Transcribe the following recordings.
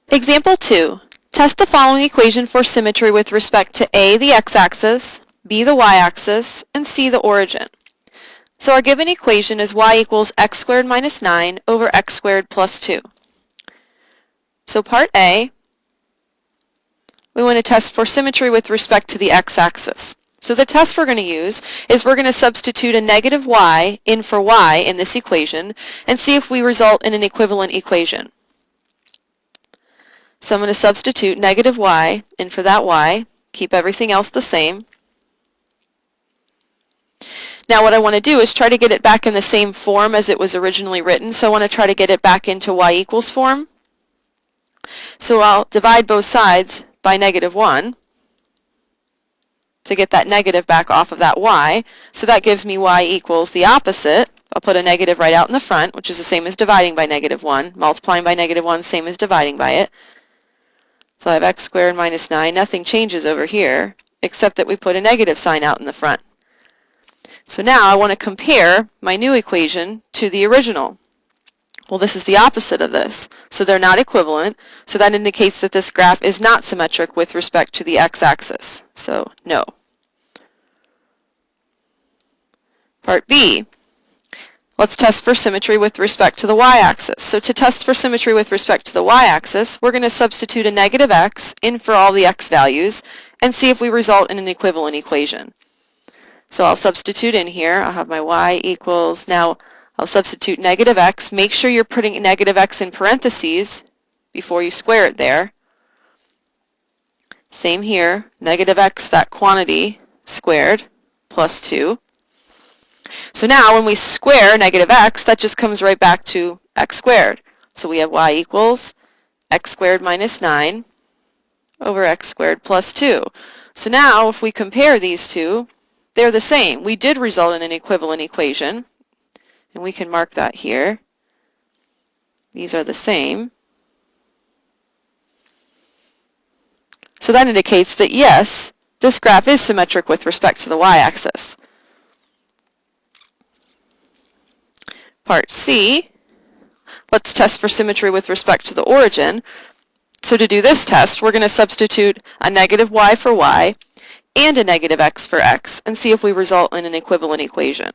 Example 2. Test the following equation for symmetry with respect to A, the x-axis, B, the y-axis, and C, the origin. So our given equation is y equals x squared minus 9 over x squared plus 2. So part A, we want to test for symmetry with respect to the x-axis. So the test we're going to use is we're going to substitute a negative y in for y in this equation and see if we result in an equivalent equation. So I'm going to substitute negative y in for that y, keep everything else the same. Now what I want to do is try to get it back in the same form as it was originally written, so I want to try to get it back into y equals form. So I'll divide both sides by negative 1 to get that negative back off of that y. So that gives me y equals the opposite. I'll put a negative right out in the front, which is the same as dividing by negative 1. Multiplying by negative 1 is the same as dividing by it. So I have x squared minus 9. Nothing changes over here, except that we put a negative sign out in the front. So now I want to compare my new equation to the original. Well, this is the opposite of this, so they're not equivalent, so that indicates that this graph is not symmetric with respect to the x-axis, so no. Part B, let's test for symmetry with respect to the y-axis. So to test for symmetry with respect to the y-axis, we're going to substitute a negative x in for all the x values and see if we result in an equivalent equation. So I'll substitute in here. I'll have my y equals, now I'll substitute negative x. Make sure you're putting negative x in parentheses before you square it there. Same here, negative x, that quantity, squared, plus 2. So now when we square negative x, that just comes right back to x squared. So we have y equals x squared minus 9 over x squared plus 2. So now if we compare these two, they're the same. We did result in an equivalent equation, and we can mark that here. These are the same. So that indicates that yes, this graph is symmetric with respect to the y-axis. Part C, let's test for symmetry with respect to the origin. So to do this test, we're going to substitute a negative y for y and a negative x for x and see if we result in an equivalent equation.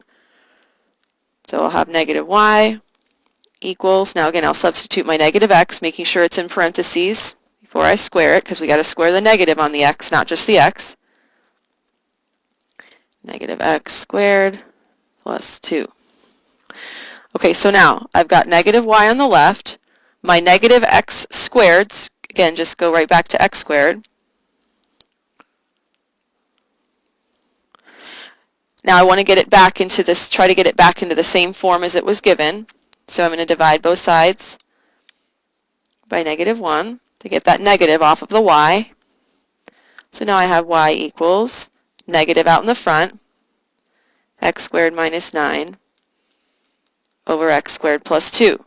So I'll have negative y equals, now again I'll substitute my negative x, making sure it's in parentheses before I square it, because we got to square the negative on the x, not just the x. Negative x squared plus 2. Okay, so now I've got negative y on the left. My negative x squareds, again, just go right back to x squared. Now I want to get it back into this, try to get it back into the same form as it was given. So I'm going to divide both sides by negative 1 to get that negative off of the y. So now I have y equals negative out in the front, x squared minus 9 over x squared plus 2.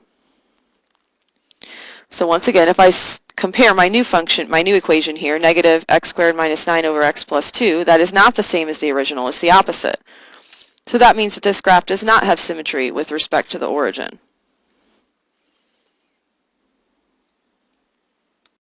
So once again, if I compare my new function, my new equation here, negative x squared minus 9 over x plus 2, that is not the same as the original, it's the opposite. So that means that this graph does not have symmetry with respect to the origin.